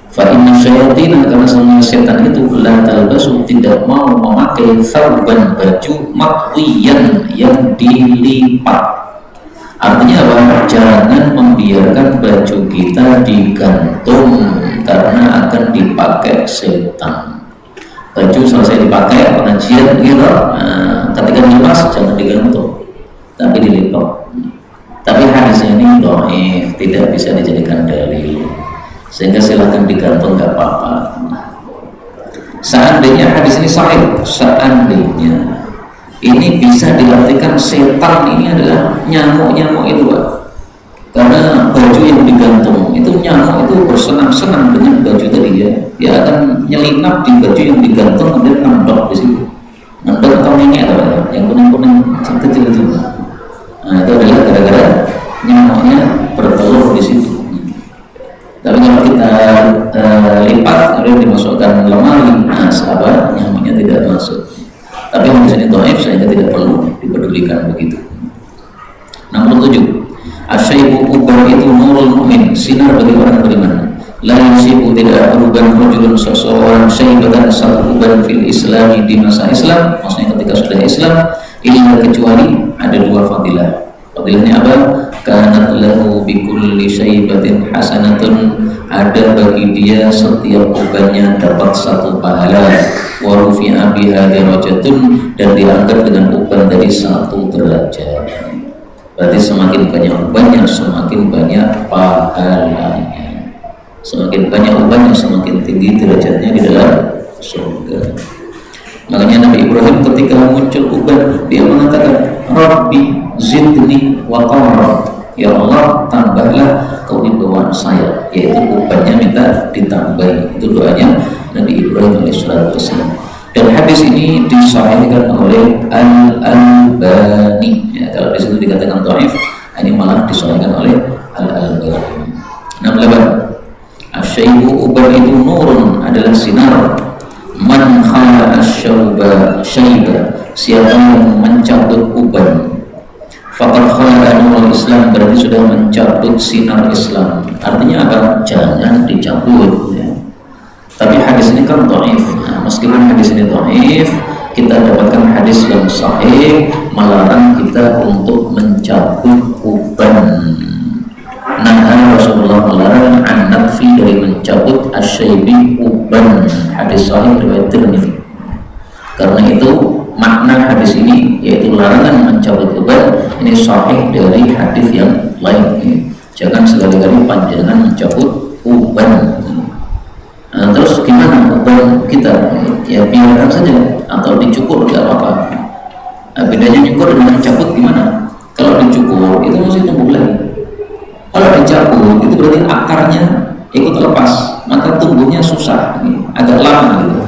Fa inna syayatina, karena semua setan itu la talbasu, tidak mau memakai thawban, baju, matwiyan, yang dilipat. Artinya apa? Jangan membiarkan baju kita digantung, karena akan dipakai setan. baju selesai dipakai pengajian gitu, ketika dilepas jangan digantung tapi dilipat. Tapi hadisnya ini dhaif, tidak bisa dijadikan dalil, sehingga silahkan digantung nggak apa-apa. Seandainya hadis ini sahih, seandainya ini bisa diartikan setan ini adalah nyamuk-nyamuk itu, Pak. Karena baju yang digantung itu nyamuk itu bersenang-senang dengan baju tadi ya, dia akan nyelinap di baju yang digantung dan nendok di situ. Nendok atau nengek apa ya, yang kuning-kuning kecil itu. Nah itu adalah gara-gara nyamuknya bertelur di situ. Tapi kalau kita lipat, kemudian dimasukkan lemari, nah sahabat nyamuknya tidak masuk. Tapi hadis ini dhaif, sehingga tidak perlu dipedulikan begitu. 67. Asyaibu uban itu nurul mu'min, sinar bagi orang beriman. La yusibu, tidak beruban rajulun, seseorang syaibatan satu uban fil islami, di masa Islam, maksudnya ketika sudah Islam, illa kecuali ada dua fadilah. Fadilahnya apa? Kanat lahu bikulli syaibatin hasanatun, ada bagi dia setiap ubannya dapat satu pahala. Wa rufi'a biha darajatun, dan diangkat dengan uban dari satu derajat. Berarti semakin banyak ubannya, semakin banyak pahalanya. Semakin banyak ubannya, semakin tinggi derajatnya di dalam surga. Makanya Nabi Ibrahim ketika muncul uban, dia mengatakan, Rabbi zidni wa qamra, ya Allah tambahlah kewibawaan saya, yaitu ubannya minta ditambahi. Itu doanya Nabi Ibrahim alaihissalam. Dan hadis ini disahihkan oleh Al-Albani. Ya, kalau di situ dikatakan dhaif, ini malah disahihkan oleh Al-Albani. 68. Asyaibu uban itu nurun, adalah sinar. Man khala asyauba syaiba, siapa yang mencabut uban, faqad khala nurul Islam, berarti sudah mencabut sinar Islam. Artinya apa? Jangan dicabut ya. Tapi hadis ini kan dhaif. Nah, meskipun hadis ini dhaif, kita dapatkan hadis yang sahih melarang kita untuk mencabut uban. Nah, Rasulullah melarang an-nadfi, dari mencabut asyaibi uban. Hadis sahih riwayat Tirmidzi. Karena itu makna hadis ini, yaitu larangan mencabut uban, ini sahih dari hadis yang lain. Jangan sekali-kali panjangan mencabut uban. Nah, terus gimana uban kita? Ya biarkan saja, atau dicukur tidak apa-apa. Nah, bedanya cukur dengan mencabut gimana? Kalau dicukur itu masih tumbuh lagi. Kalau dicabut itu berarti akarnya ikut lepas, maka tumbuhnya susah, agak lama gitu.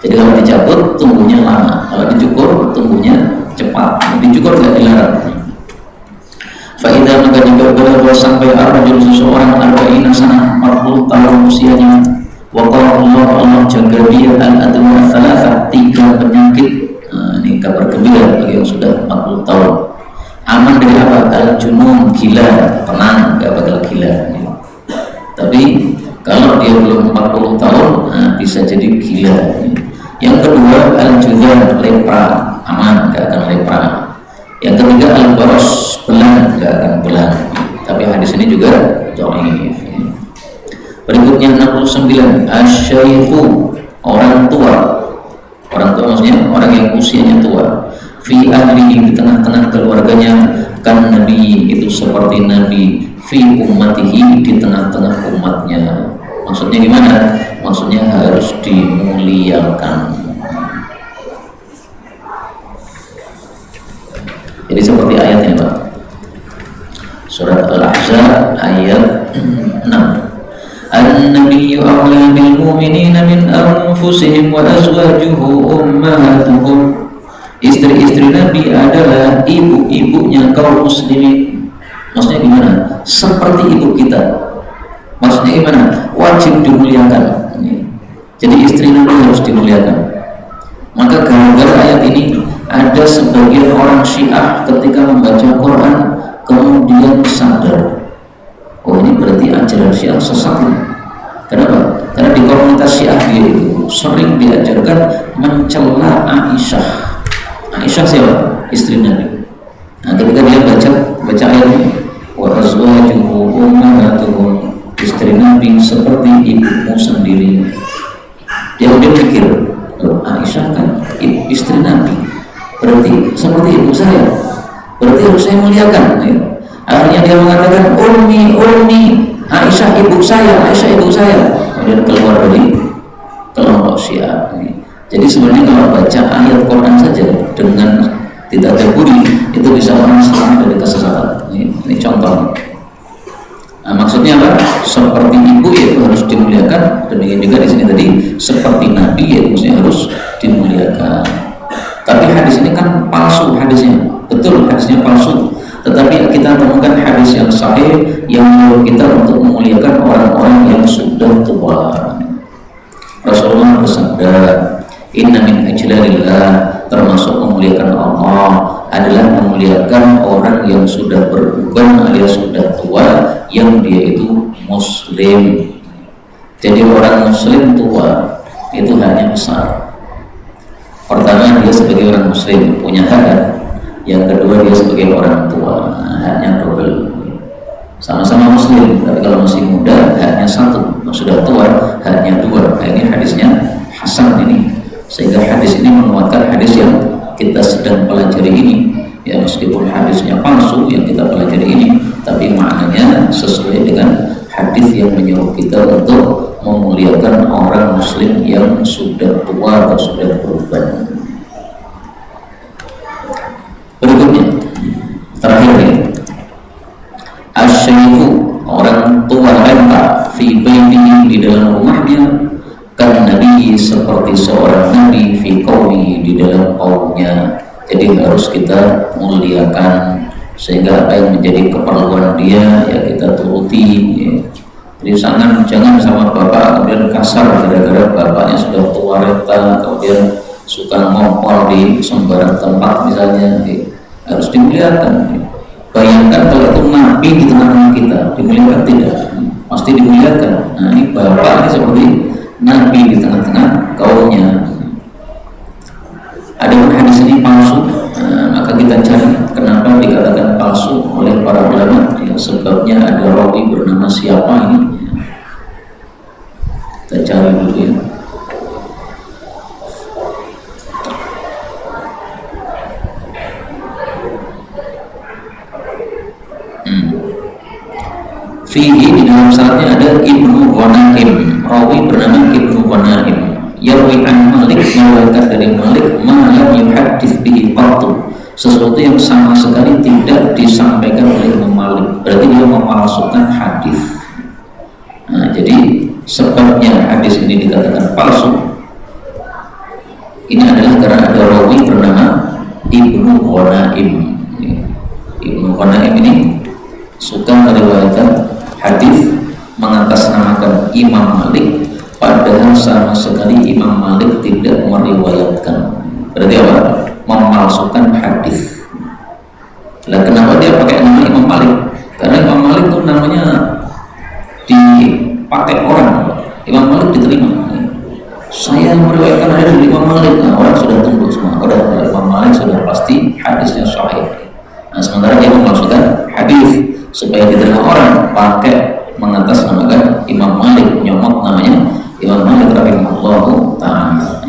Jadi kalau dicabut tumbuhnya lama, kalau dicukur tumbuhnya cepat. Dicukur tidak dilarang. Faidah, maka jika berlalu sampai arrajul, seseorang arba'ina sanah, 40 tahun usianya, waqala Allah jaga dia al-adwa thalatha, 3 penyakit. Ini kabar gembira bagi yang sudah 40 tahun. Aman dari apa? Al-junun, gila, tenang, gak bakal gila. Tapi kalau dia belum 40 tahun, bisa jadi gila. Yang kedua, al-judan, lepra, aman, gak akan lepra. Yang ketiga, al-baros, belang, gak akan belang. Tapi hadis ini juga dhaif. Berikutnya 69, asyaikhu, orang tua. Orang tua maksudnya orang yang usianya tua. Fi ahlihi, di tengah-tengah keluarganya, kan Nabi, itu seperti Nabi. Fi ummatihi, di tengah-tengah umatnya. Maksudnya gimana? Maksudnya harus dimuliakan. Jadi seperti ayatnya, Pak. Surat Al-Ahzab ayat 6. An-nabiyyu awla bil mu'minina min anfusihim wa azwajuhu ummahatuhum. Istri-istri Nabi adalah ibu-ibunya kaum muslimin. Maksudnya gimana? Seperti ibu kita. Maksudnya gimana? Wajib dimuliakan. Jadi istri Nabi harus dimuliakan. Maka gara-gara ayat ini, ada sebagian orang Syiah ketika membaca Quran kemudian sadar, oh ini berarti ajaran Syiah sesat. Kenapa? Karena di komunitas Syiah dia itu sering diajarkan mencela Aisyah. Aisyah siapa? Istri Nabi. Nah, ketika dia baca ayat ini, wa azwajuhu ummahatuhum, istri Nabi seperti ibumu sendiri. Dia mikir, Aisyah kan istri Nabi, berarti seperti ibu saya, berarti harus saya muliakan. Akhirnya dia mengatakan ummi Aisyah ibu saya, kemudian keluar dari kelompok Syiah. Jadi sebenarnya kalau baca ayat Quran saja dengan tidak terbudi itu bisa orang selamat dari kesesatan. Ini contoh. Nah, maksudnya apa? Seperti ibu yaitu harus dimuliakan. Demikian juga di sini tadi seperti Nabi yaitu maksudnya harus dimuliakan. Tapi hadis ini kan palsu hadisnya. Betul hadisnya palsu. Tetapi kita temukan hadis yang sahih yang menyuruh kita untuk memuliakan orang-orang yang sudah tua. Rasulullah bersabda, "Inna min ajlalillah," termasuk memuliakan Allah adalah memuliakan orang yang sudah beruban alias sudah tua, yang dia itu muslim. Jadi orang muslim tua itu haknya besar. Pertama, dia sebagai orang muslim punya hak. Yang kedua, dia sebagai orang tua, haknya double. Sama-sama muslim, tapi kalau masih muda haknya satu, sudah tua haknya dua. Nah, ini hadisnya hasan ini, sehingga hadis ini menguatkan hadis yang kita sedang pelajari ini. Ya, meskipun hadisnya palsu yang kita pelajari ini, tapi maknanya sesuai dengan hadis yang menyuruh kita untuk memuliakan orang muslim yang sudah tua atau sudah beruban. Berikutnya, terakhir ini, asyaihu, orang tua renta, fi baitihi, di dalam rumahnya, kan Nabi, seperti seorang Nabi, fi qaumihi, di dalam kaumnya. Jadi harus kita muliakan, sehingga apa yang menjadi keperluan dia ya kita turuti. Ya. Jadi jangan sama bapak kemudian kasar gara-gara bapaknya sudah tua renta, kemudian suka ngompol di sembarang tempat misalnya. Ya. Harus dimuliakan. Bayangkan kalau itu Nabi di tengah-tengah kita, dimuliakan tidak? Pasti dimuliakan. Nah, ini bapak ini seperti Nabi di tengah-tengah kaumnya. Adapun hadis ini palsu, maka kita cari kenapa dikatakan palsu oleh para ulama. Ya, sebabnya ada rawi bernama siapa ini? Kita cari dulu ya. Fihi, di dalam syaratnya ada Ibnu Ghanaim, rawi bernama Ibnu Ghanaim, yarwi an Malik, meriwayatkan dari Malik, ma lam yuhaddits bihi qattu, sesuatu yang sama sekali tidak disampaikan oleh Malik, berarti dia memalsukan hadis. Nah, jadi sebabnya hadis ini dikatakan palsu ini adalah karena ada rawi bernama Ibnu Ghanaim. Ibnu Ghanaim ini suka meriwayatkan hadis mengatasnamakan Imam Malik, padahal sama sekali Imam Malik tidak meriwayatkan. Berarti apa? Memalsukan hadis. Lah kenapa dia pakai nama Imam Malik? Karena Imam Malik itu namanya dipakai orang. Imam Malik diterima. Saya meriwayatkan hadis dari Imam Malik. Nah, orang sudah tunggu semua. Udah Imam Malik sudah pasti hadisnya sahih. Nah, sementara dia memalsukan hadis supaya diterima orang, pakai mengatasnamakan Imam Malik, nyomot namanya Imam Malik rahimahullahu ta'ala.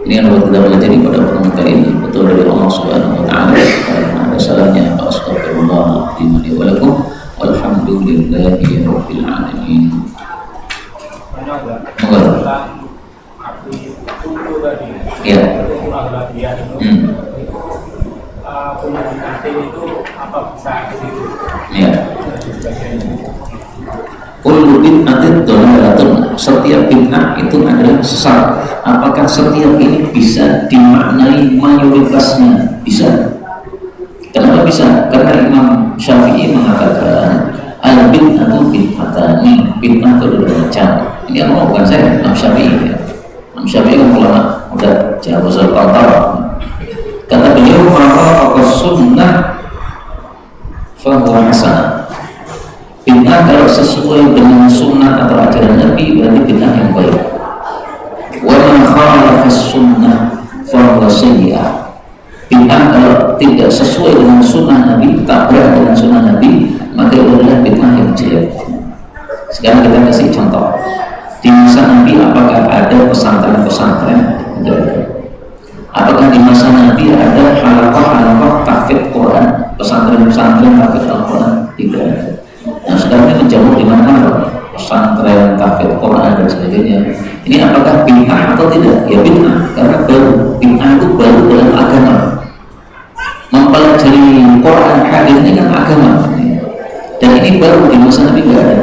Ini yang dapat kita pelajari pada pertemuan kali ini, betul dari Allah Subhanahu wa ta'ala. Kalau ada salahnya, astagfirullahaladzim li wa lakum, walhamdulillahi rabbil alamin. Ya. Penyebutan itu apa bisa itu? Ya. Kullu bid'atin dhalalatun, setiap bid'ah itu adalah sesat. Apakah setiap ini bisa dimaknai mayoritasnya? Bisa. Kenapa bisa? Karena Imam Syafi'i mengatakan al-bid'atu bid'atani, bid'ah itu ada macam. Ini yang bukan saya, Imam Syafi'i. Imam Syafi'i kan ulama udah jauh berkotor. Kata beliau, "Maka sunnah fahuwa hasanah." Bid'ah kalau sesuai dengan sunnah atau ajaran Nabi berarti bid'ah yang baik. Wa man khalafa sunnah fahuwa sayyi'ah. Bid'ah kalau tidak sesuai dengan sunnah Nabi, tabrak dengan sunnah Nabi, maka itu adalah bid'ah yang jelek. Sekarang kita kasih contoh. Di masa Nabi apakah ada pesantren-pesantren? Tidak ada. Apakah di masa Nabi ada halaqah-halaqah tahfidz Quran, pesantren-pesantren tahfidz Al-Quran? Tidak ada. Nah sekarang ini menjamur di mana-mana, pesantren tahfidz Quran dan sebagainya. Ini apakah bid'ah atau tidak? Ya bid'ah, karena baru. Bid'ah itu baru dalam agama. Mempelajari Quran hadis ini kan agama, dan ini baru di masa Nabi tidak ada.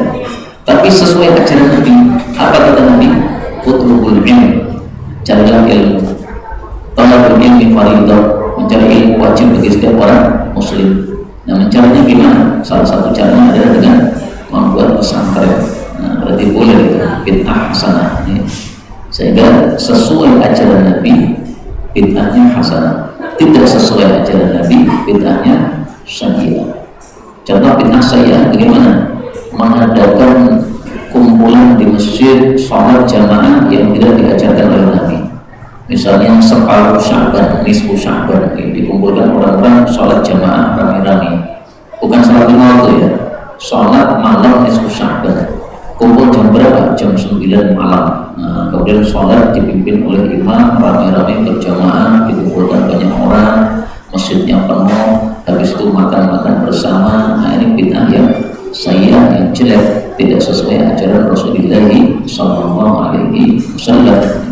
Tapi sesuai ajaran Nabi, apa kata Nabi? Utlubul ilm, carilah ilmu. Talabul ilmi faridah, mencari ilmu wajib bagi setiap orang muslim. Nah mencarinya gimana? Salah satu caranya adalah dengan membuat pesantren. Nah berarti boleh itu bid'ah hasanah. Sehingga sesuai ajaran Nabi, bid'ahnya hasanah. Tidak sesuai ajaran Nabi, bid'ahnya sayyi'ah. Contoh bid'ah sayyi'ah bagaimana? Mengadakan kumpulan di masjid sholat jamaah yang tidak diajarkan oleh Nabi. Misalnya separuh Sya'ban, nisfu Sya'ban, dikumpulkan orang-orang sholat jamaah rame-rame. Bukan sholat lima waktu ya, sholat malam nisfu Sya'ban. Kumpul jam berapa? Jam 9 malam. Nah, kemudian sholat dipimpin oleh imam rame-rame berjamaah, dikumpulkan banyak orang, masjidnya penuh, habis itu makan-makan bersama. Nah ini bid'ah yang sayyi'ah, yang jelek, tidak sesuai ajaran Rasulullah SAW.